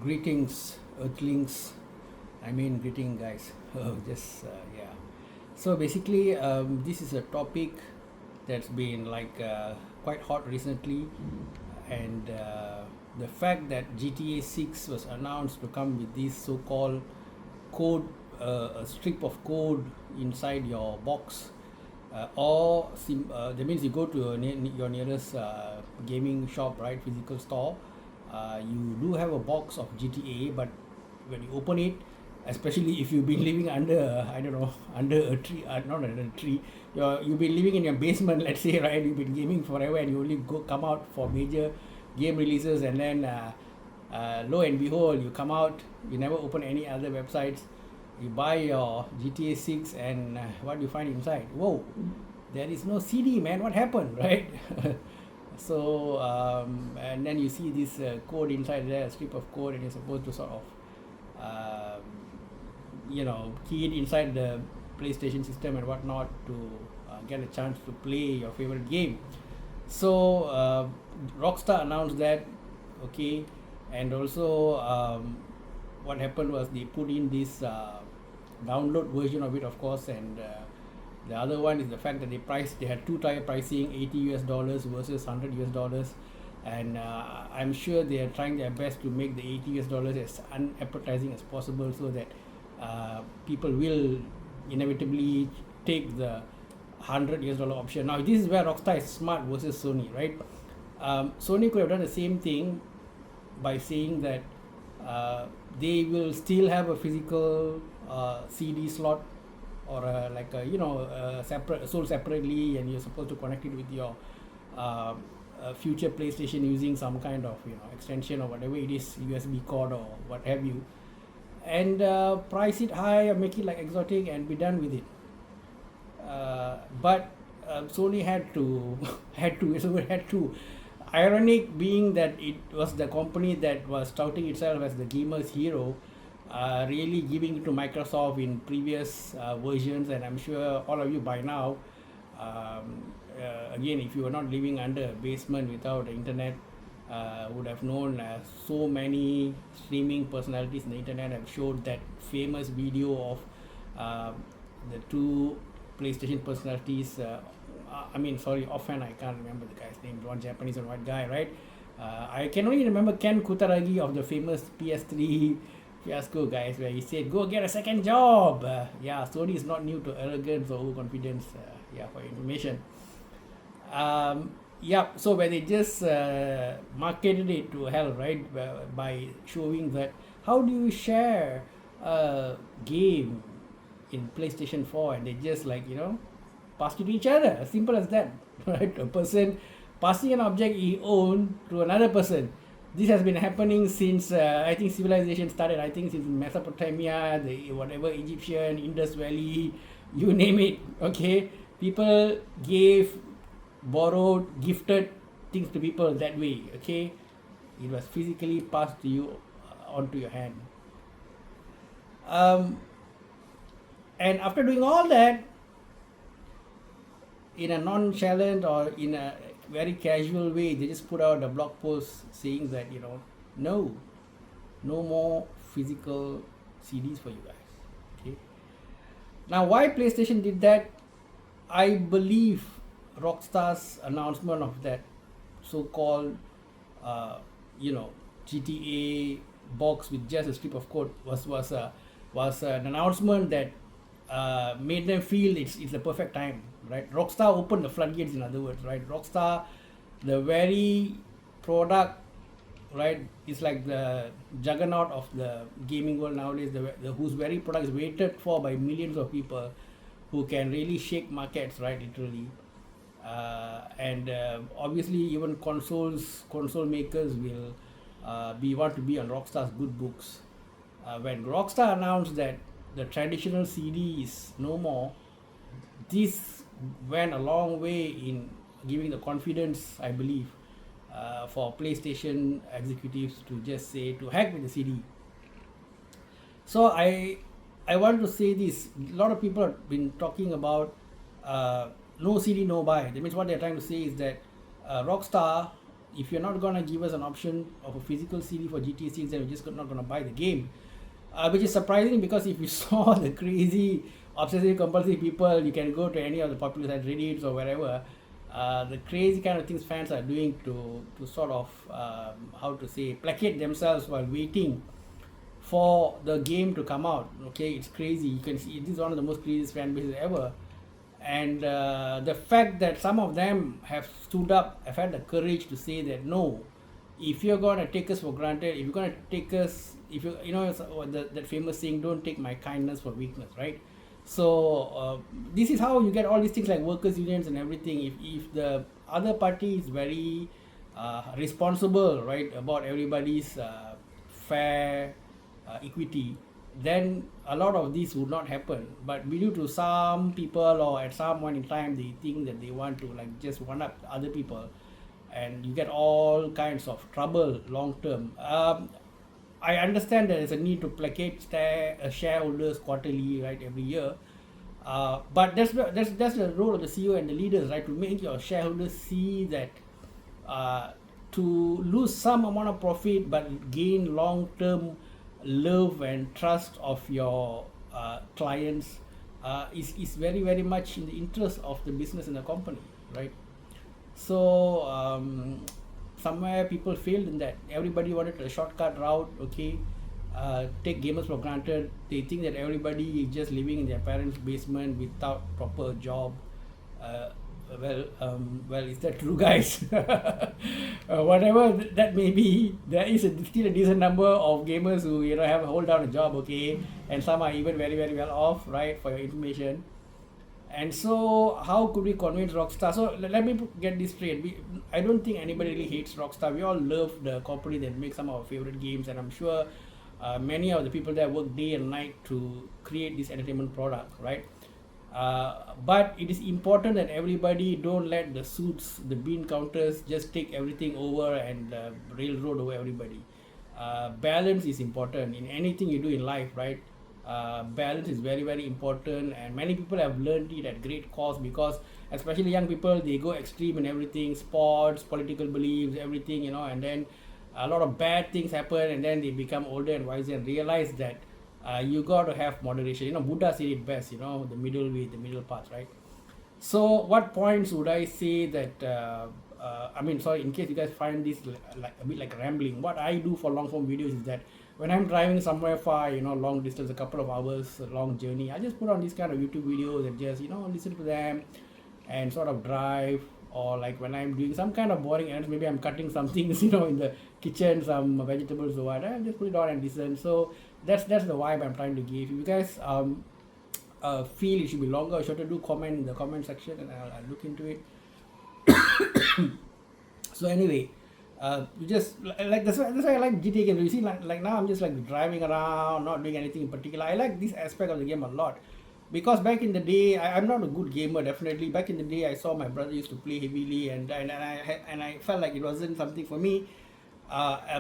Greetings, Earthlings. Greeting, guys. Yeah. So basically, this is a topic that's been quite hot recently, and the fact that GTA 6 was announced to come with this so-called code, a strip of code inside your box, that means you go to your nearest gaming shop, right, physical store. You do have a box of GTA, but when you open it, especially if you've been living under I don't know, under a tree, not under a tree, you've been living in your basement, let's say, right, you've been gaming forever and you only come out for major game releases, and then lo and behold, you come out, you never open any other websites, you buy your GTA 6, and what do you find inside? Whoa, there is no CD, man, what happened? Right? So and then you see this code inside there, a strip of code, and you're supposed to sort of um, key it inside the PlayStation system and whatnot to get a chance to play your favorite game. So Rockstar announced that, okay, and also what happened was they put in this download version of it, of course, and the other one is the fact that they had two-tier pricing, $80 versus $100, and I'm sure they are trying their best to make the $80 as unappetizing as possible, so that people will inevitably take the $100 option. Now this is where Rockstar is smart versus Sony, right? Sony could have done the same thing by saying that they will still have a physical CD slot, or separate, sold separately, and you're supposed to connect it with your future PlayStation using some kind of extension or whatever it is, USB cord or what have you, and price it high or make it like exotic and be done with it. But Sony had to had to. Ironic being that it was the company that was touting itself as the gamer's hero, really giving it to Microsoft in previous versions, and I'm sure all of you by now, again, if you were not living under a basement without the internet, would have known so many streaming personalities in the internet have showed that famous video of the two PlayStation personalities. Offhand I can't remember the guy's name, one Japanese and one guy, right? I can only remember Ken Kutaragi of the famous PS3 fiasco, guys, where he said, "Go get a second job." Sony is not new to arrogance or overconfidence. For information. So where they just marketed it to hell, right? By showing that how do you share a game in PlayStation 4, and they just pass it to each other, as simple as that. Right? A person passing an object he owned to another person. This has been happening since I think civilization started. I think since Mesopotamia, the whatever Egyptian, Indus Valley, you name it. Okay, people gave, borrowed, gifted things to people that way. Okay, it was physically passed to you onto your hand. And after doing all that, in a nonchalant or in a very casual way, they just put out a blog post saying that no more physical CDs for you guys. Okay. Now, why PlayStation did that? I believe Rockstar's announcement of that so-called GTA box with just a strip of code was an announcement that made them feel it's the perfect time, right? Rockstar opened the floodgates, in other words, right? Rockstar, the very product, right, is like the juggernaut of the gaming world nowadays, whose very product is waited for by millions of people who can really shake markets, right, literally. And obviously even console makers will want to be on Rockstar's good books. When Rockstar announced that the traditional CD is no more, this went a long way in giving the confidence, I believe, for PlayStation executives to just say, to heck with the CD. So I want to say this. A lot of people have been talking about no CD, no buy. That means what they're trying to say is that Rockstar if you're not gonna give us an option of a physical CD for GTA 6, then we're just not gonna buy the game. Which is surprising because if you saw the crazy obsessive compulsive people, you can go to any of the popular sites, Reddit or wherever. The crazy kind of things fans are doing to sort of how to say placate themselves while waiting for the game to come out. Okay, it's crazy. You can see this is one of the most craziest fan bases ever, and the fact that some of them have stood up, have had the courage to say that no, if you're gonna take us for granted, if you're gonna take us, if you know that famous saying, don't take my kindness for weakness, right? So this is how you get all these things like workers unions and everything. If the other party is very responsible, right, about everybody's fair equity, then a lot of this would not happen. But due to some people, or at some point in time, they think that they want to like just one up other people, and you get all kinds of trouble long term. I understand there is a need to placate shareholders quarterly, right, every year. But that's the role of the CEO and the leaders, right, to make your shareholders see that to lose some amount of profit but gain long-term love and trust of your clients is very, very much in the interest of the business and the company, right? So somewhere people failed in that. Everybody wanted a shortcut route. Okay, take gamers for granted. They think that everybody is just living in their parents' basement without proper job. Well, is that true, guys? Whatever that may be, there is still a decent number of gamers who have hold down a job, okay, and some are even very, very well off, right? For your information. And so, how could we convince Rockstar? So let me get this straight. I don't think anybody really hates Rockstar. We all love the company that makes some of our favorite games, and I'm sure many of the people there work day and night to create this entertainment product, right? But it is important that everybody don't let the suits, the bean counters, just take everything over and railroad over everybody. Balance is important in anything you do in life, right? Balance is very, very important, and many people have learned it at great cost, because especially young people, they go extreme in everything, sports, political beliefs, everything, and then a lot of bad things happen, and then they become older and wiser and realize that you got to have moderation. Buddha said it best, the middle way, the middle path, right? So what points would I say that sorry, in case you guys find this like a bit like rambling, what I do for long form videos is that when I'm driving somewhere far, long distance, a couple of hours, a long journey, I just put on these kind of YouTube videos and just, listen to them and sort of drive. Or like when I'm doing some kind of boring errands, maybe I'm cutting some things, in the kitchen, some vegetables or what, I just put it on and listen. So that's the vibe I'm trying to give. If you guys feel it should be longer or shorter, do comment in the comment section and I'll look into it. So anyway, you just like that's why I like GTA games. You see, like now I'm just like driving around, not doing anything in particular. I like this aspect of the game a lot, because back in the day, I'm not a good gamer. Definitely, back in the day, I saw my brother used to play heavily, and I felt like it wasn't something for me.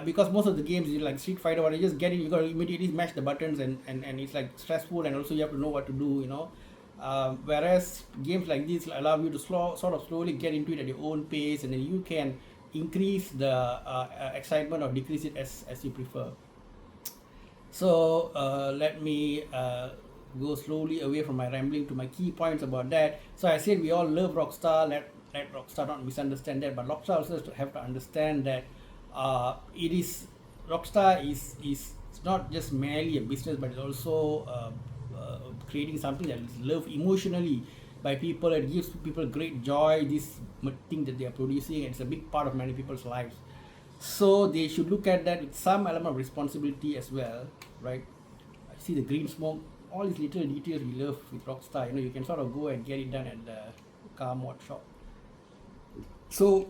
Because most of the games, like Street Fighter, when you just get in, you got to immediately smash the buttons, and it's like stressful, and also you have to know what to do, whereas games like this allow you to sort of slowly get into it at your own pace, and then you can increase the excitement or decrease it as you prefer. So let me go slowly away from my rambling to my key points about that. So I said we all love Rockstar. Let Rockstar not misunderstand that, but Rockstar also have to understand that it is Rockstar is not just merely a business, but it's also creating something that is loved emotionally by people. It gives people great joy, this thing that they are producing, and it's a big part of many people's lives. So they should look at that with some element of responsibility as well, right? I see the green smoke, all these little details we love with Rockstar. You can sort of go and get it done at the car mod shop. So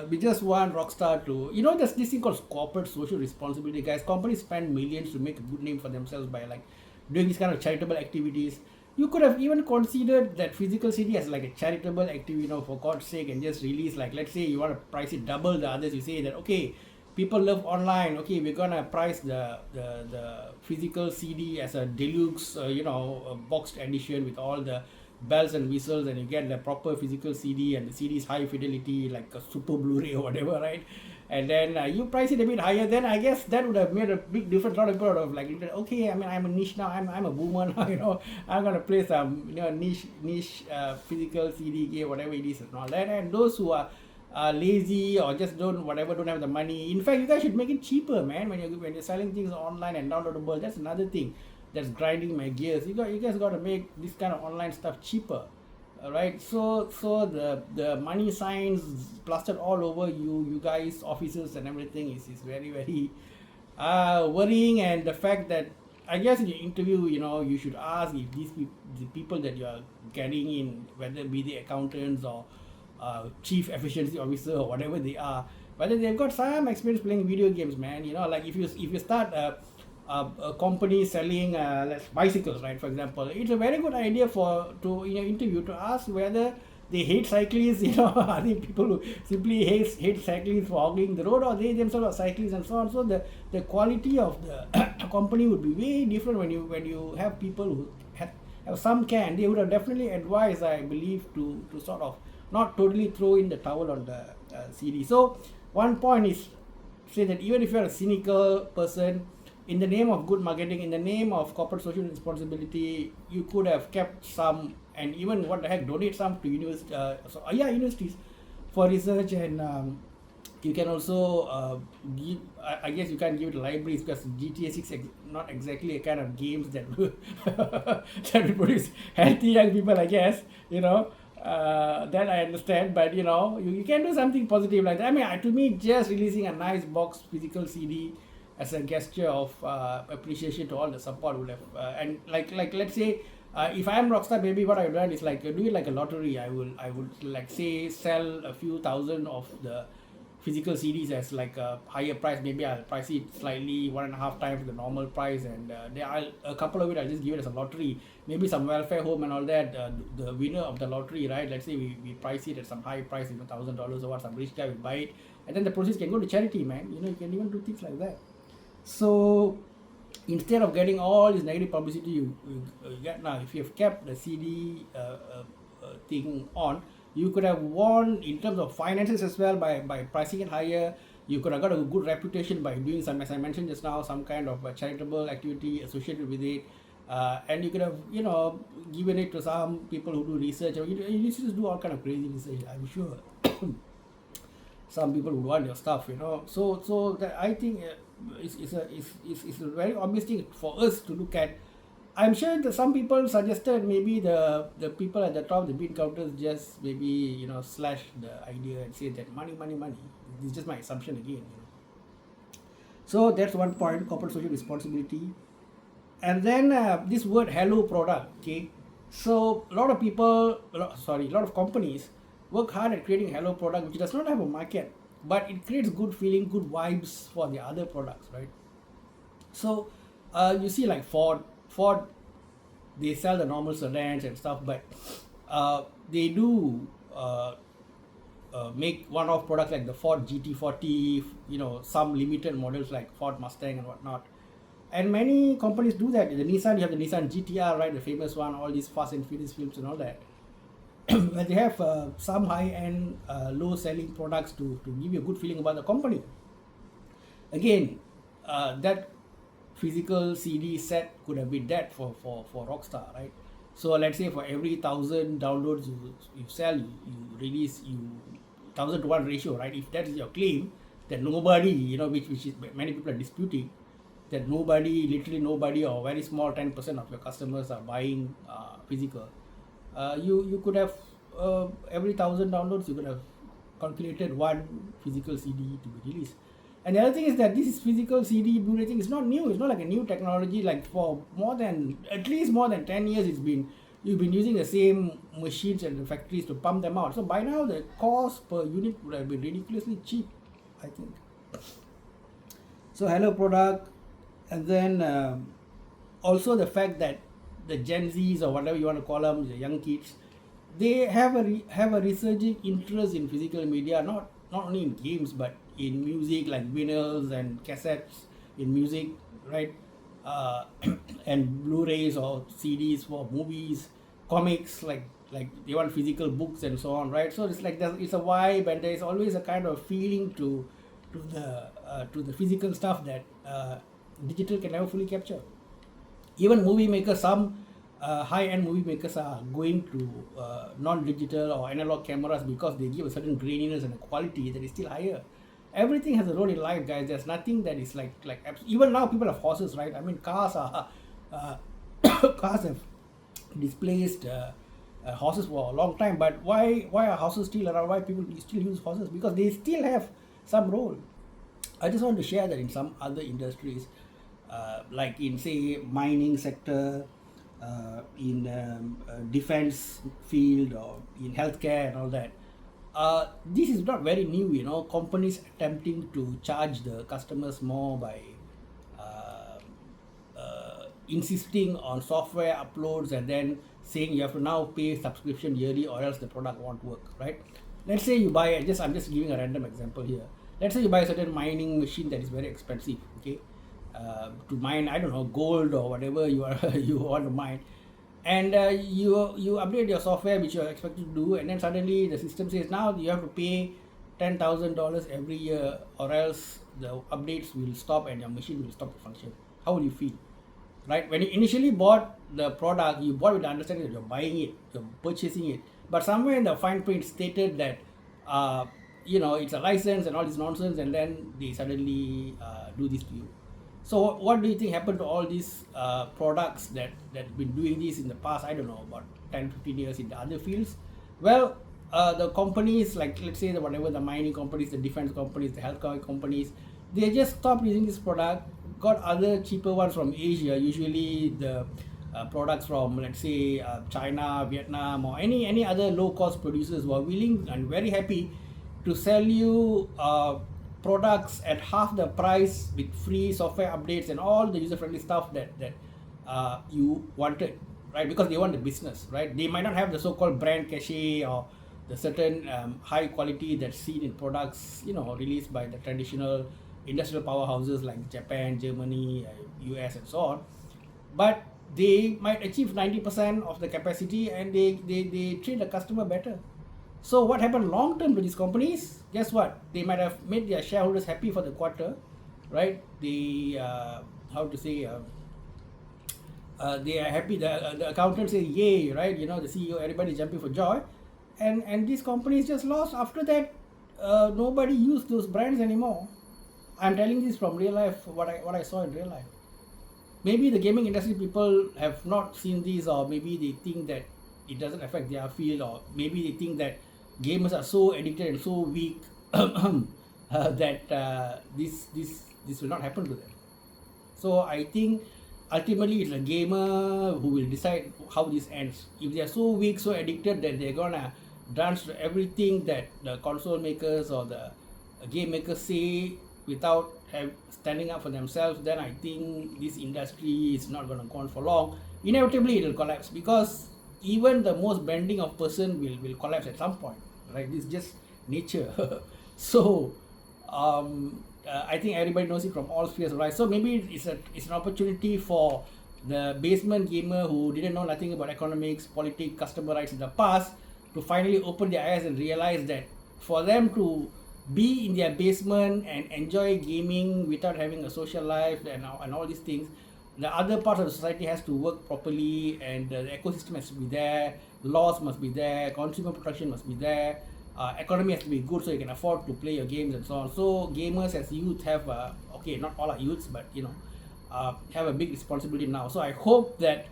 we just want Rockstar to, there's this thing called corporate social responsibility, guys. Companies spend millions to make a good name for themselves by like doing these kind of charitable activities. You could have even considered that physical CD as like a charitable activity, for God's sake, and just release, like, let's say you want to price it double the others. You say that, okay, people love online, okay, we're gonna price the physical CD as a deluxe, a boxed edition with all the bells and whistles, and you get the proper physical CD, and the CD is high fidelity like a super Blu-ray or whatever, right? And then you price it a bit higher, then I guess that would have made a big difference. A lot of people would have like, okay, I mean, I'm a niche now, I'm a boomer now, I'm gonna play some niche physical CD game, whatever it is and all that. And those who are lazy or just don't have the money, in fact, you guys should make it cheaper, man. When you're selling things online and downloadable, that's another thing that's grinding my gears. You guys got to make this kind of online stuff cheaper. All right, so the money signs plastered all over you guys offices and everything is very, very worrying. And the fact that, I guess, in your interview, you should ask if the people that you are getting in, whether it be the accountants or chief efficiency officer or whatever they are, whether they've got some experience playing video games, man. Like if you start a company selling bicycles, right, for example, it's a very good idea to in your interview to ask whether they hate cyclists. Are they people who simply hate cyclists for hogging the road, or they themselves are cyclists and so on. So the quality of the company would be way different when you have people who have some care, and they would have definitely advised, I believe, to sort of not totally throw in the towel on the CD. So one point is, say that even if you're a cynical person, in the name of good marketing, in the name of corporate social responsibility, you could have kept some, and even donate some to universities for research. And you can also give, I guess you can't give it to libraries, because GTA 6 not exactly a kind of games that will that will produce healthy young people, I guess. That I understand, but you can do something positive like that. I mean, to me, just releasing a nice box physical CD as a gesture of appreciation to all the support would have, and like let's say, if I am Rockstar, maybe what I would done is like do it like a lottery. I would like, say, sell a few thousand of the physical CDs as like a higher price. Maybe I'll price it slightly 1.5 times the normal price, and a couple of it I'll just give it as a lottery. Maybe some welfare home and all that. The winner of the lottery, right? Let's say we price it at some high price, $1,000 or what. Some rich guy will buy it, and then the proceeds can go to charity, man. You can even do things like that. So instead of getting all this negative publicity you get now, if you have kept the CD thing on, you could have won in terms of finances as well by pricing it higher. You could have got a good reputation by doing some, as I mentioned just now, some kind of charitable activity associated with it. And you could have, given it to some people who do research. You just do all kind of crazy research, I'm sure. Some people would want your stuff, So that, I think, it's a very obvious thing for us to look at. I'm sure that some people suggested maybe the people at the top, the bean counters, just maybe slash the idea and say that money. This is just my assumption again. So that's one point, corporate social responsibility. And then this word hello product. Okay, so a lot of companies work hard at creating hello product, which does not have a market, but it creates good feeling, good vibes for the other products, right? So you see, like Ford, they sell the normal sedans and stuff, but they do make one-off products like the Ford GT40, some limited models like Ford Mustang and whatnot. And many companies do that. The Nissan, you have the Nissan GTR, right, the famous one, all these Fast and Furious films and all that. Where they have some high-end, low-selling products to give you a good feeling about the company. Again, that physical CD set could have been that for Rockstar, right? So let's say for every 1,000 downloads you sell, you release 1,000 to 1 ratio, right? If that is your claim, that nobody, which is many people are disputing, that literally nobody, or very small 10% of your customers are buying physical. You could have every 1,000 downloads, you could have calculated one physical CD to be released. And the other thing is that this physical CD Blu-ray thing is not new. It's not like a new technology. Like for at least more than 10 years, you've been using the same machines and the factories to pump them out. So by now the cost per unit would have been ridiculously cheap, I think. So hello product, and then also the fact that the Gen Zs, or whatever you want to call them, the young kids, they have a resurging interest in physical media, not only in games but in music, like vinyls and cassettes in music, right? And Blu-rays or CDs for movies. comics, like they want physical books and so on, right? So it's like it's a vibe, and there is always a kind of feeling to the physical stuff that digital can never fully capture. Even movie makers, some high-end movie makers are going to non-digital or analog cameras because they give a certain graininess and a quality that is still higher. Everything has a role in life, guys. There's nothing that is even now people have horses, right? I mean, cars are cars have displaced horses for a long time. But why are horses still around? Why people still use horses? Because they still have some role. I just want to share that in some other industries, like in say mining sector, in defense field, or in healthcare and all that. This is not very new, companies attempting to charge the customers more by insisting on software uploads and then saying you have to now pay subscription yearly or else the product won't work, right? Let's say you buy I'm just giving a random example here. Let's say you buy a certain mining machine that is very expensive, okay, to mine, I don't know, gold or whatever you want to mine, and you update your software which you are expected to do, and then suddenly the system says now you have to pay $10,000 every year or else the updates will stop and your machine will stop to function. How will you feel? Right? When you initially bought the product, you bought with the understanding that you're buying it, you're purchasing it, but somewhere in the fine print stated that it's a license and all this nonsense, and then they suddenly do this to you. So what do you think happened to all these products that been doing this in the past, I don't know, about 10-15 years in the other fields? Well, the companies, like let's say the mining companies, the defense companies, the healthcare companies, they just stopped using this product, got other cheaper ones from Asia, usually the products from, let's say, China, Vietnam, or any other low cost producers who are willing and very happy to sell you products at half the price with free software updates and all the user friendly stuff that you wanted, right? Because they want the business, right? They might not have the so-called brand cachet or the certain high quality that's seen in products released by the traditional industrial powerhouses like Japan, Germany, US and so on, but they might achieve 90% of the capacity, and they treat the customer better. So what happened long term to these companies? Guess what? They might have made their shareholders happy for the quarter, right? They they are happy. The accountant says yay, right? The CEO, everybody jumping for joy, and these companies just lost. After that, nobody used those brands anymore. I'm telling this from real life, what I saw in real life. Maybe the gaming industry people have not seen this, or maybe they think that it doesn't affect their field, or maybe they think that gamers are so addicted and so weak that this will not happen to them. So I think ultimately it's a gamer who will decide how this ends. If they are so weak, so addicted that they're gonna dance to everything that the console makers or the game makers say without standing up for themselves, then I think this industry is not going to go on for long. Inevitably, it will collapse, because even the most bending of person will collapse at some point, right? This is just nature. So I think everybody knows it from all spheres, right? So maybe it's an opportunity for the basement gamer who didn't know nothing about economics, politics, customer rights in the past to finally open their eyes and realize that for them to be in their basement and enjoy gaming without having a social life and all these things, the other parts of the society has to work properly, and the ecosystem has to be there, laws must be there, consumer protection must be there, economy has to be good so you can afford to play your games and so on. So gamers as youth have not all are youths, but have a big responsibility now. So I hope that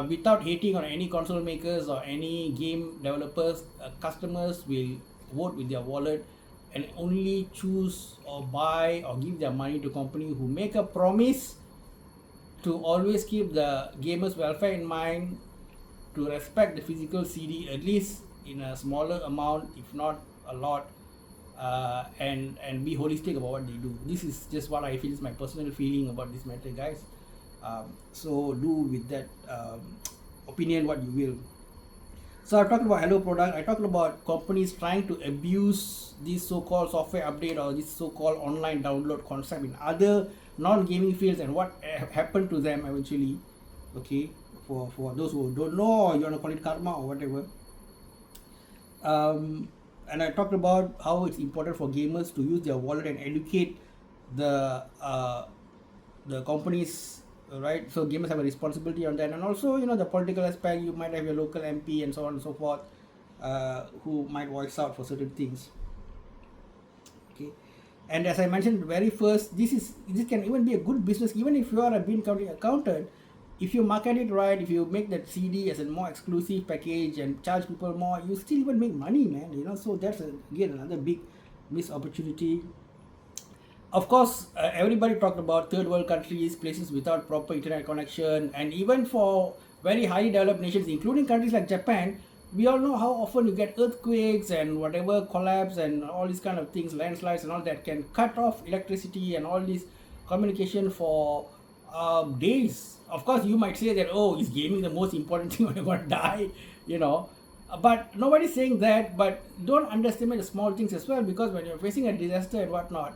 without hating on any console makers or any game developers, customers will vote with their wallet and only choose or buy or give their money to companies who make a promise to always keep the gamers' welfare in mind, to respect the physical CD at least in a smaller amount, if not a lot, and be holistic about what they do. This is just what I feel is my personal feeling about this matter, guys. So do with that opinion what you will. So I talked about Hello Product. I talked about companies trying to abuse this so-called software update or this so-called online download concept in other non-gaming fields, and what happened to them eventually. Okay, for those who don't know, or you want to call it karma or whatever. And I talked about how it's important for gamers to use their wallet and educate the companies, right? So gamers have a responsibility on that, and also the political aspect. You might have your local MP and so on and so forth, who might voice out for certain things. Okay, and as I mentioned very first, this can even be a good business, even if you are a bean counting accountant. If you market it right, if you make that CD as a more exclusive package and charge people more, you still even make money, man. So that's again another big missed opportunity. Of course, everybody talked about third world countries, places without proper internet connection, and even for very highly developed nations, including countries like Japan, we all know how often you get earthquakes and whatever collapse and all these kind of things, landslides and all that can cut off electricity and all this communication for days. Of course, you might say that, oh, is gaming the most important thing when you're going to die, but nobody's saying that. But don't underestimate the small things as well, because when you're facing a disaster and whatnot,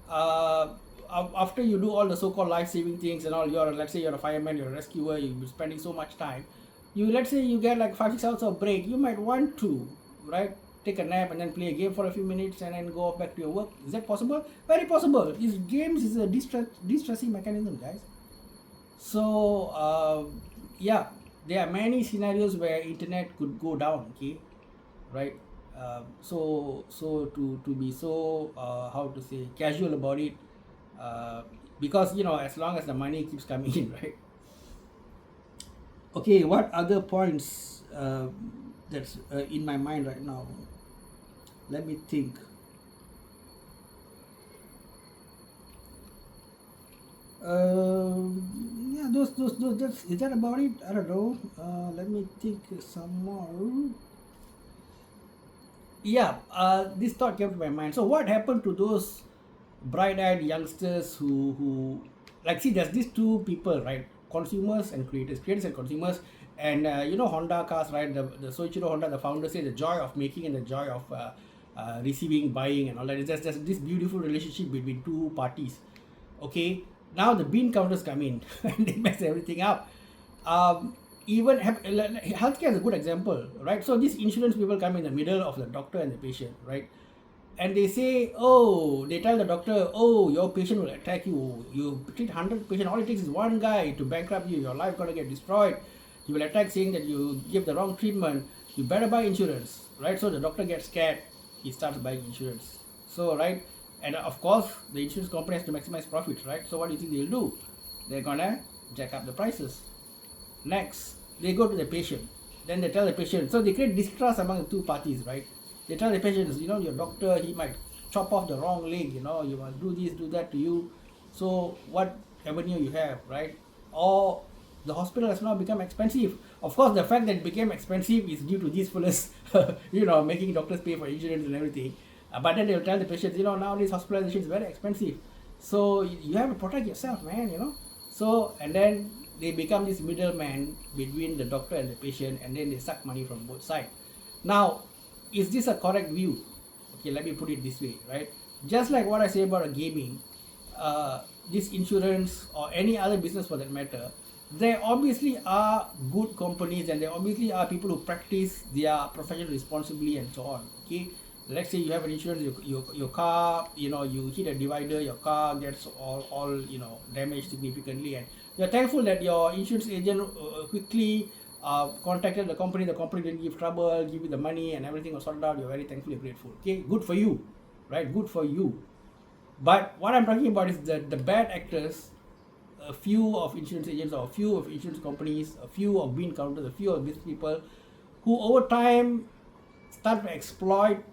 after you do all the so-called life-saving things and all, let's say you're a fireman, you're a rescuer, you're spending so much time, let's say you get like 5-6 hours of break, you might want to, right, take a nap and then play a game for a few minutes and then go back to your work. Is that possible? Very possible. Games is a distressing mechanism, guys. So yeah, there are many scenarios where internet could go down, okay, right? So to be so how to say, casual about it, because as long as the money keeps coming in, right? Okay, what other points that's in my mind right now? Let me think. Yeah, those that's is that about it? I don't know. Let me think some more. Yeah, this thought came to my mind. So what happened to those bright-eyed youngsters who like, see, there's these two people, right? Consumers and creators and consumers. And Honda cars, right? The Soichiro Honda, the founder, said the joy of making and the joy of receiving, buying and all that. It's just this beautiful relationship between two parties. Okay, now the bean counters come in and they mess everything up. Even healthcare is a good example, right? So these insurance people come in the middle of the doctor and the patient, right? And they say, oh, they tell the doctor, oh, your patient will attack you. You treat 100 patients, all it takes is one guy to bankrupt you. Your life gonna get destroyed. He will attack, saying that you give the wrong treatment. You better buy insurance, right? So the doctor gets scared. He starts buying insurance. So, right? And of course, the insurance company has to maximize profits, right? So what do you think they'll do? They're gonna jack up the prices. Next, they go to the patient. Then they tell the patient. So they create distrust among the two parties, right? They tell the patients, your doctor, he might chop off the wrong leg, you must do this, do that to you. So what avenue you have, right? Or the hospital has now become expensive. Of course, the fact that it became expensive is due to these fellas, making doctors pay for insurance and everything. But then they'll tell the patients, nowadays hospitalization is very expensive. So you have to protect yourself, man, So, and then they become this middleman between the doctor and the patient, and then they suck money from both sides. Now, is this a correct view? Okay, let me put it this way, right? Just like what I say about gaming, this insurance or any other business for that matter, there obviously are good companies and there obviously are people who practice their profession responsibly and so on. Okay, let's say you have an insurance, your car, you hit a divider, your car gets all damaged significantly, and you're thankful that your insurance agent quickly contacted the company didn't give trouble, give you the money and everything was sorted out. You're very thankful and grateful. Okay, good for you, right? Good for you. But what I'm talking about is the bad actors, a few of insurance agents or a few of insurance companies, a few of bean counters, a few of business people who over time start to exploit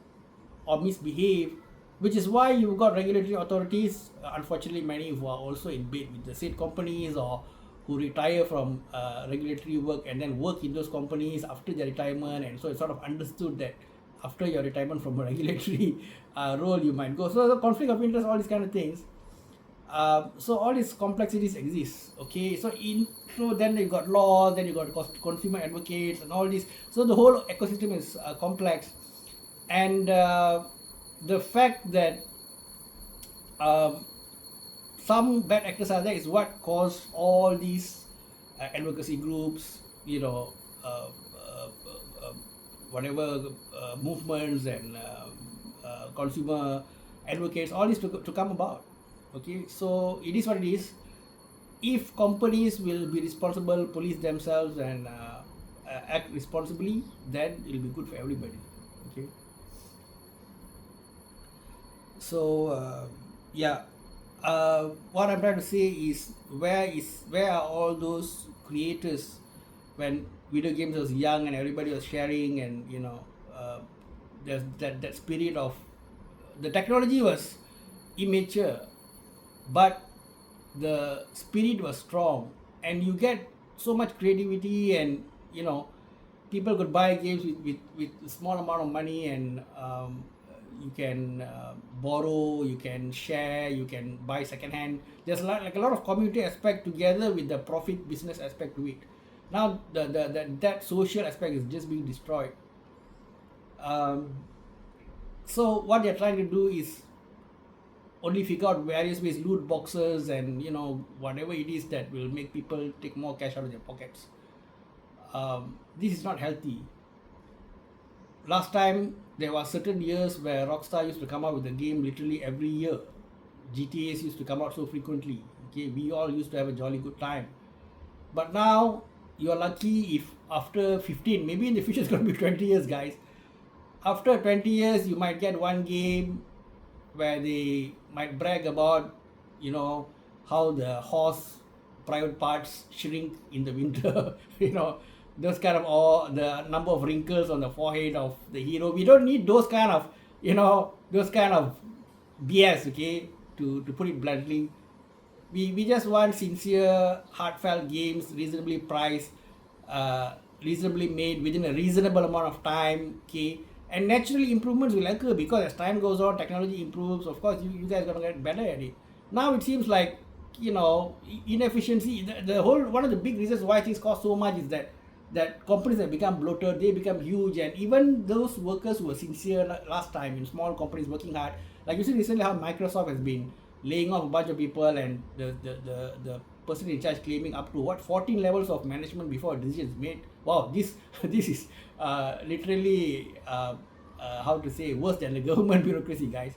or misbehave, which is why you've got regulatory authorities, unfortunately many who are also in bed with the said companies or who retire from regulatory work and then work in those companies after their retirement, and so it's sort of understood that after your retirement from a regulatory role you might go. So the conflict of interest, all these kind of things. So all these complexities exist. Okay, so then you got law, then you got consumer advocates and all this. So the whole ecosystem is complex, and the fact that some bad actors are there is what caused all these advocacy groups, uh, uh, uh, whatever movements and consumer advocates, all this to come about. Okay, so it is what it is. If companies will be responsible, police themselves, and act responsibly, then it will be good for everybody. Okay, so yeah, what I'm trying to say is where are all those creators when video games was young and everybody was sharing, and there's that spirit of the technology was immature, but the spirit was strong, and you get so much creativity, and people could buy games with a small amount of money, and you can borrow, you can share, you can buy second hand. There's a lot of community aspect together with the profit business aspect to it. Now that social aspect is just being destroyed. um, so what they're trying to do is only figure out various ways, loot boxes, and whatever it is that will make people take more cash out of their pockets. This is not healthy. Last time there were certain years where Rockstar used to come out with a game literally every year. GTAs used to come out so frequently. Okay, we all used to have a jolly good time. But now you're lucky if after 15, maybe in the future it's going to be 20 years, guys. After 20 years, you might get one game where they might brag about, how the horse private parts shrink in the winter, those kind of, or the number of wrinkles on the forehead of the hero. We don't need those kind of, those kind of BS, okay, to put it bluntly. We just want sincere, heartfelt games, reasonably priced, reasonably made within a reasonable amount of time, okay. And naturally improvements will occur because as time goes on, technology improves. Of course, you guys are gonna get better at it. Now it seems like inefficiency. The whole one of the big reasons why things cost so much is that companies have become bloated, they become huge, and even those workers who were sincere last time in small companies working hard, like you see recently how Microsoft has been laying off a bunch of people, and the person in charge claiming up to 14 levels of management before a decision is made. Wow, this this is literally how to say, worse than the government bureaucracy, guys.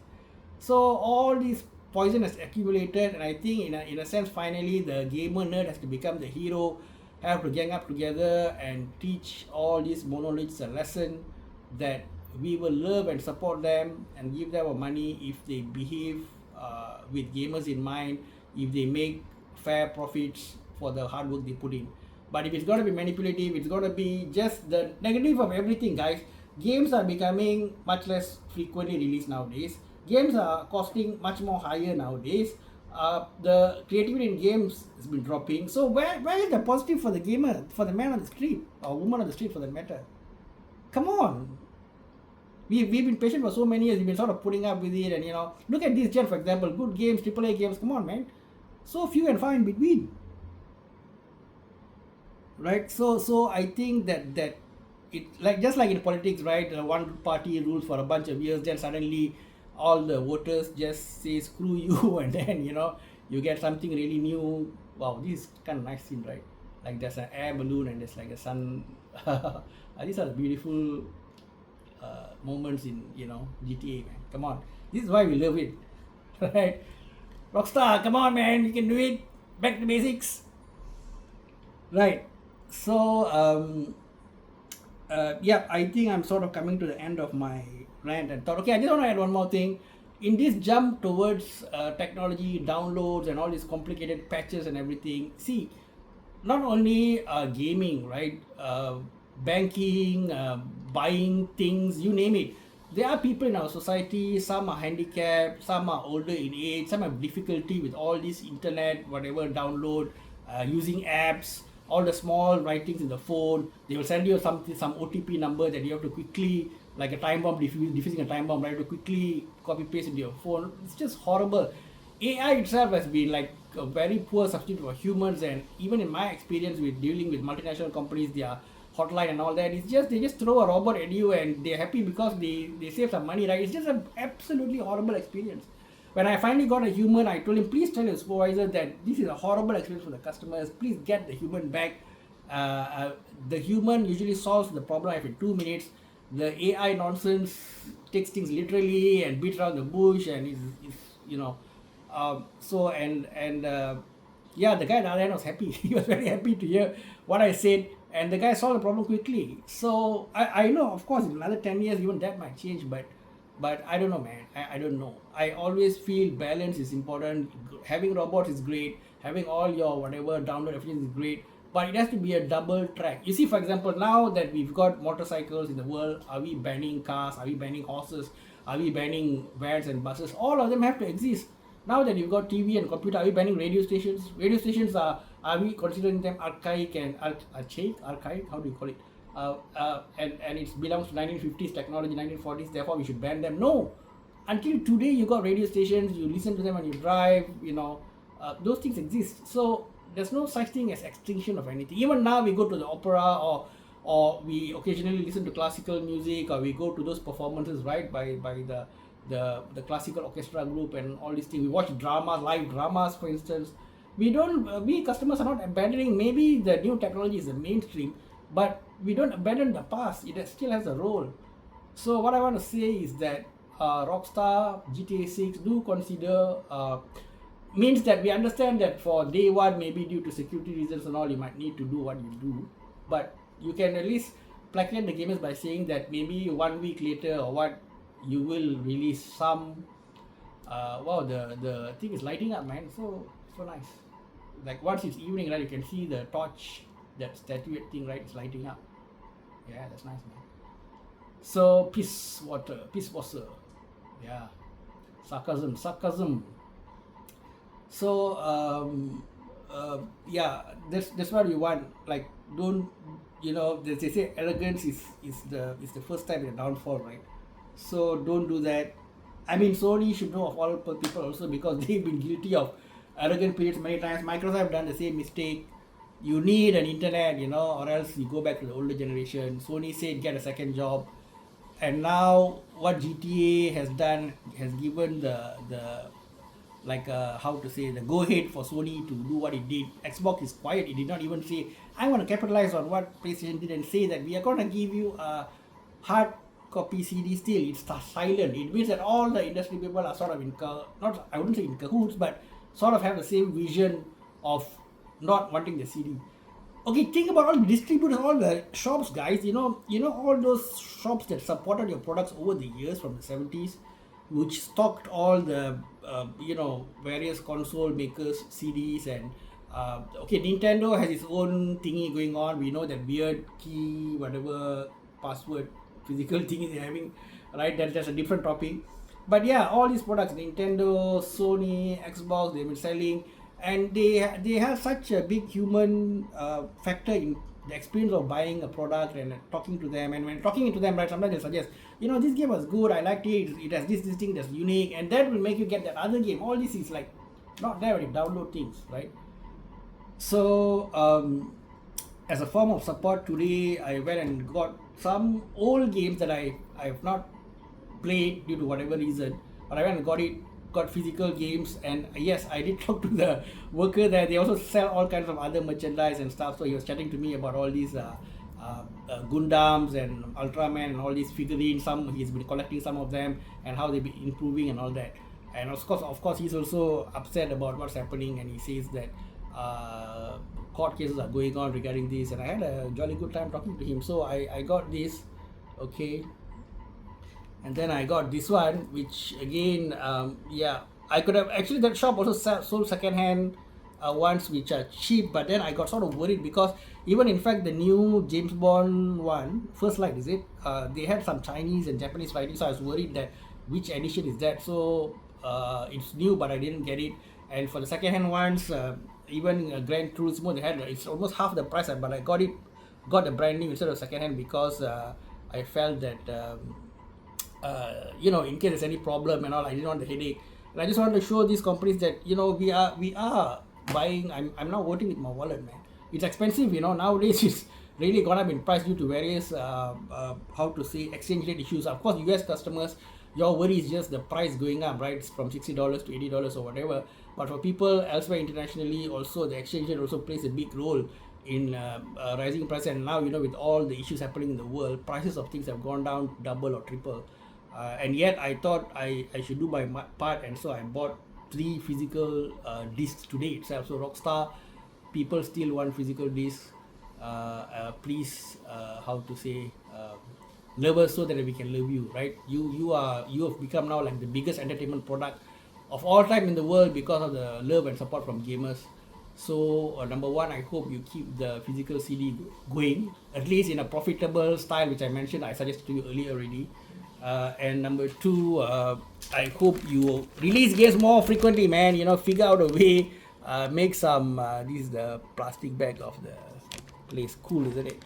So all these poison has accumulated, and I think in a sense finally the gamer nerd has to become the hero, have to gang up together and teach all these monoliths a lesson that we will love and support them and give them our money if they behave with gamers in mind, if they make fair profits for the hard work they put in. But if it's going to be manipulative, it's going to be just the negative of everything, guys. Games are becoming much less frequently released nowadays. Games are costing much more higher nowadays. The creativity in games has been dropping. So where is the positive for the gamer, for the man on the street, or woman on the street for that matter? Come on. We've been patient for so many years. We've been sort of putting up with it, and look at this gen, for example, good games, AAA games. Come on, man. So few and far in between. Right, so I think that it, like just like in politics, right, one party rules for a bunch of years, then suddenly all the voters just say screw you and then you get something really new. Wow, this is kind of nice scene, right? Like there's an air balloon and there's like a sun. These are beautiful moments in GTA, man. Come on, this is why we love it. Right, Rockstar, come on, man, you can do it. Back to basics. Right. So yeah, I think I'm sort of coming to the end of my rant and thought, okay, I just want to add one more thing. In this jump towards technology, downloads, and all these complicated patches and everything, see, not only gaming, right, banking, buying things, you name it. There are people in our society, some are handicapped, some are older in age, some have difficulty with all this internet, whatever, download, using apps, all the small writings in the phone. They will send you some OTP number that you have to quickly, like a time bomb, diffusing a time bomb, right, to quickly copy paste into your phone. It's just horrible. AI itself has been like a very poor substitute for humans, and even in my experience with dealing with multinational companies, their hotline and all that, it's just they just throw a robot at you and they're happy because they save some money, right? It's just an absolutely horrible experience. when I finally got a human, I told him, please tell your supervisor that this is a horrible experience for the customers. Please get the human back. The human usually solves the problem after 2 minutes. The AI nonsense takes things literally and beats around the bush and is you know, so yeah, the guy at the other end was happy. He was very happy to hear what I said, and the guy solved the problem quickly. So I know, of course, in another 10 years, even that might change, but I don't know, man. I don't know. I always feel balance is important. Having robots is great. Having all your whatever download everything is great. But it has to be a double track. You see, for example, now that we've got motorcycles in the world, are we banning cars? Are we banning horses? Are we banning vans and buses? All of them have to exist. Now that you've got TV and computer, are we banning radio stations? Radio stations are we considering them archaic and archaic? How do you call it? And it belongs to 1950s technology, 1940s. Therefore, we should ban them. No, until today, you got radio stations. You listen to them when you drive. Those things exist. So there's no such thing as extinction of anything. Even now, we go to the opera or we occasionally listen to classical music, or we go to those performances, right, by the classical orchestra group and all these things. We watch dramas, live dramas, for instance. We customers are not abandoning. Maybe the new technology is the mainstream, but we don't abandon the past. It still has a role. So what I want to say is that Rockstar GTA 6 do consider means that we understand that for day one, maybe due to security reasons and all, you might need to do what you do, but you can at least placate the gamers by saying that maybe 1 week later or what, you will release some wow, the thing is lighting up, man. So nice. Like once it's evening, right, you can see the torch, that statuette thing, right, it's lighting up. Yeah, that's nice, man. So peace water, yeah, sarcasm. So yeah, that's what you want. Like, don't, they say arrogance is the first time in a downfall, right? So don't do that. I mean, Sony should know of all people also, because they've been guilty of arrogant periods many times. Microsoft have done the same mistake. You need an internet, or else you go back to the older generation. Sony said get a second job, and now what GTA has done has given the how to say, the go ahead for Sony to do what it did. Xbox is quiet. It did not even say, I want to capitalize on what PlayStation did, and say that we are going to give you a hard copy CD still. It's silent. It means that all the industry people are sort of not, I wouldn't say in cahoots, but sort of have the same vision of not wanting the CD. Okay, think about all the distributors, all the shops, guys. All those shops that supported your products over the years from the 70s, which stocked all the various console makers CDs, and Nintendo has its own thingy going on. We know that weird key, whatever password physical thing they're having, right? That's a different topic. But yeah, all these products, Nintendo, Sony, Xbox, they've been selling, and they have such a big human factor in the experience of buying a product and talking to them. And when talking to them, right, sometimes they suggest, this game was good, I liked it, it has this thing that's unique, and that will make you get that other game. All this is like not there when you download things, right? So as a form of support today, I went and got some old games that I have not played due to whatever reason, but I went and got physical games. And yes, I did talk to the worker there. They also sell all kinds of other merchandise and stuff, so he was chatting to me about all these Gundams and Ultraman and all these figurines. He's been collecting some of them, and how they've been improving and all that. And of course he's also upset about what's happening, and he says that court cases are going on regarding this, and I had a jolly good time talking to him. So I got this, okay, and then I got this one, which again, I could have actually, that shop also sold second hand ones which are cheap, but then I got sort of worried, because even in fact the new James Bond one, First Light, is it? They had some Chinese and Japanese writing, so I was worried that which edition is that. So it's new, but I didn't get it. And for the second hand ones, even Gran Turismo, it's almost half the price, but I got the brand new instead of second hand, because I felt that in case there's any problem and all, I didn't want the headache. And I just want to show these companies that we are buying. I'm now voting with my wallet, man. It's expensive, nowadays. It's really gone up in price due to various exchange rate issues. Of course, US customers your worry is just the price going up, right? It's from $60 to $80 or whatever. But for people elsewhere internationally, also the exchange rate also plays a big role in rising price. And now, with all the issues happening in the world, prices of things have gone down double or triple. And yet I thought I should do my part, and so I bought three physical discs today itself. So Rockstar, people still want physical discs. Please, how to say, love us so that we can love you, right? You have become now like the biggest entertainment product of all time in the world because of the love and support from gamers. So number one, I hope you keep the physical CD going, at least in a profitable style, which I mentioned, I suggested to you earlier already. And number two, I hope you release games more frequently, man. Figure out a way, make some. This is the plastic bag of the place. Cool, isn't it?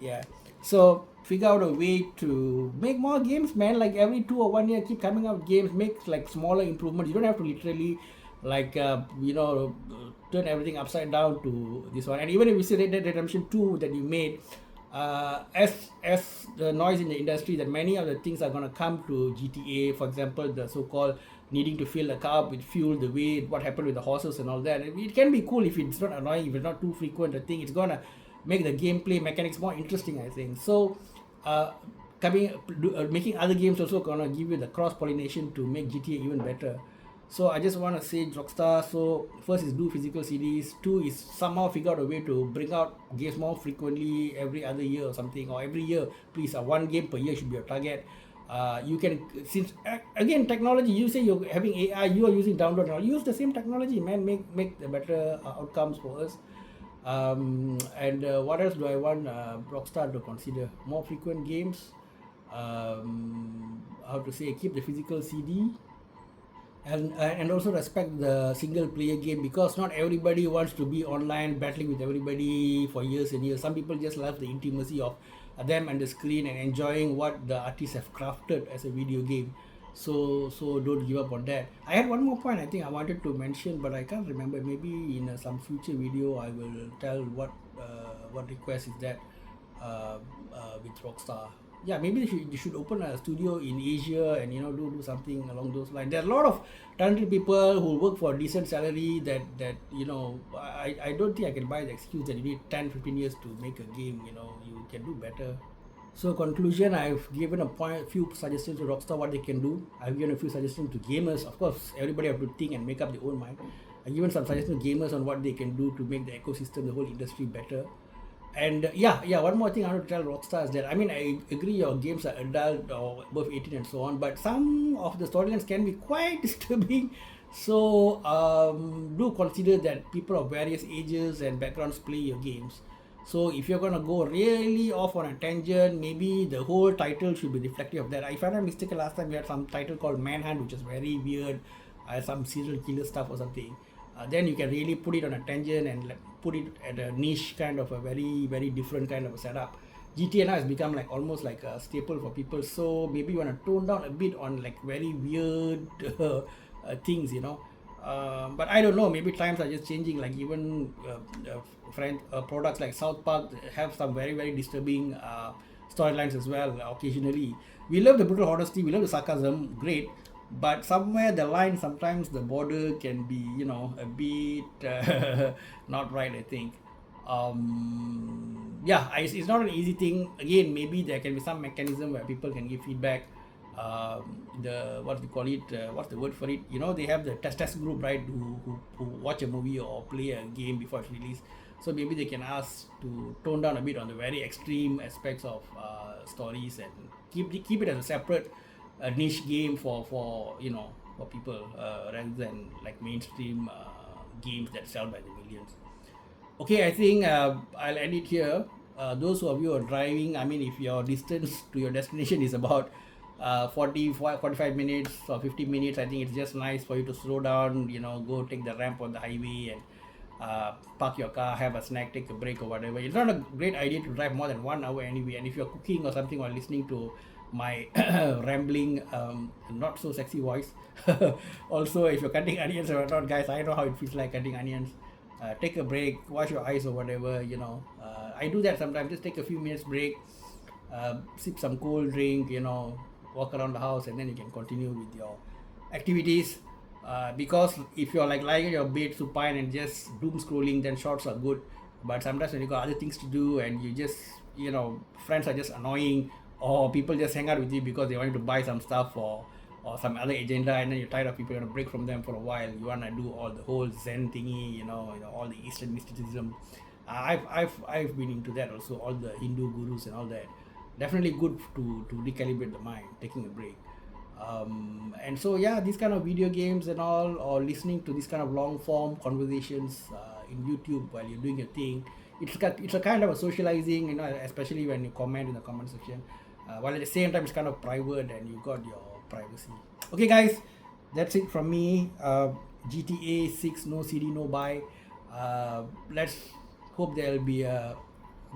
Yeah. So figure out a way to make more games, man. Like every 2 or 1 year, keep coming out games. Make like smaller improvements. You don't have to literally like turn everything upside down to this one. And even if you say Red Dead Redemption 2 that you made, as the noise in the industry that many of the things are going to come to GTA, for example, the so-called needing to fill the car up with fuel, the way what happened with the horses and all that. It can be cool if it's not annoying, if it's not too frequent a thing. It's going to make the gameplay mechanics more interesting, I think. So uh, making other games also gonna give you the cross pollination to make GTA even better. So I just want to say Rockstar. So first is do physical CDs. Two is somehow figure out a way to bring out games more frequently every other year or something, or every year. Please, one game per year should be your target. You can, since again technology. You say you're having AI, you are using download. Now use the same technology, man. Make the better outcomes for us. And what else do I want Rockstar to consider? More frequent games. How to say? Keep the physical CD, and also respect the single player game, because not everybody wants to be online battling with everybody for years and years. Some people just love the intimacy of them and the screen and enjoying what the artists have crafted as a video game. So don't give up on that. I had one more point I think I wanted to mention, but I can't remember. Maybe in some future video I will tell what request is that uh, with Rockstar. Yeah, maybe they should open a studio in Asia and do something along those lines. There are a lot of talented people who work for a decent salary that I don't think I can buy the excuse that you need 10-15 years to make a game. You can do better. So conclusion, I've given few suggestions to Rockstar what they can do. I've given a few suggestions to gamers. Of course, everybody have to think and make up their own mind. I've given some suggestions to gamers on what they can do to make the ecosystem, the whole industry better. And one more thing I want to tell Rockstar is that, I mean, I agree your games are adult or above 18 and so on, but some of the storylines can be quite disturbing. So do consider that people of various ages and backgrounds play your games. So if you're gonna go really off on a tangent, maybe the whole title should be reflective of that. If I'm not mistaken, last time we had some title called Manhunt, which is very weird, some serial killer stuff or something. Then you can really put it on a tangent and put it at a niche kind of a very very different kind of a setup. GTA now has become like almost like a staple for people. So maybe you want to tone down a bit on like very weird things. But I don't know. Maybe times are just changing. Like even products like South Park have some very very disturbing storylines as well. Occasionally, we love the brutal honesty, we love the sarcasm, great. But somewhere the line, sometimes the border can be, a bit not right. I think. It's not an easy thing. Again, maybe there can be some mechanism where people can give feedback. The what do you call it? What's the word for it? They have the test group, right? Who watch a movie or play a game before it's released. So maybe they can ask to tone down a bit on the very extreme aspects of stories and keep it as a separate niche game for people rather than like mainstream games that sell by the millions. Okay, I think I'll end it here. Those of you who are driving, I mean, if your distance to your destination is about 45 minutes or 50 minutes, I think it's just nice for you to slow down, go take the ramp on the highway and park your car, have a snack, take a break or whatever. It's not a great idea to drive more than 1 hour anyway. And if you're cooking or something while listening to my rambling, not so sexy voice, also if you're cutting onions or not, guys, I know how it feels like cutting onions. Take a break, wash your eyes or whatever. I do that sometimes. Just take a few minutes break, sip some cold drink. walk around the house, and then you can continue with your activities. Because if you're like lying in your bed supine and just doom scrolling, then shorts are good. But sometimes when you got other things to do and you just, friends are just annoying, or people just hang out with you because they want you to buy some stuff or some other agenda, and then you're tired of people, you want to break from them for a while, you want to do all the whole Zen thingy, all the Eastern mysticism. I've been into that also, all the Hindu gurus and all that. Definitely good to recalibrate the mind, taking a break. And so yeah, these kind of video games and all, or listening to this kind of long form conversations in YouTube while you're doing your thing, it's a kind of a socializing, especially when you comment in the comment section, while at the same time it's kind of private and you got your privacy. Okay guys, that's it from me. GTA 6, no CD, no buy. Let's hope there'll be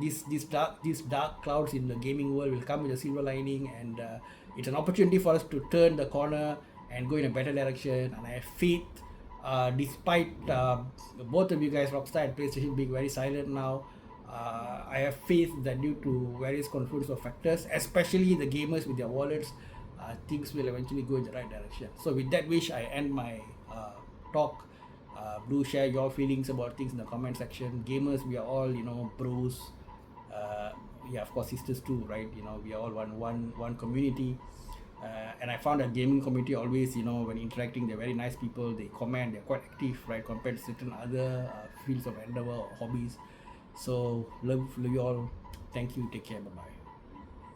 these dark clouds in the gaming world will come with a silver lining, and it's an opportunity for us to turn the corner and go in a better direction. And I have faith, despite both of you guys, Rockstar and PlayStation, being very silent now. I have faith that due to various confluence of factors, especially the gamers with their wallets, things will eventually go in the right direction. So with that wish, I end my talk. Do share your feelings about things in the comment section. Gamers, we are all, bros. Yeah, of course, sisters too, right? We are all one community. And I found that gaming community always, when interacting, they're very nice people. They comment, they're quite active, right, compared to certain other fields of endeavor or hobbies. So love you all. Thank you. Take care. Bye bye.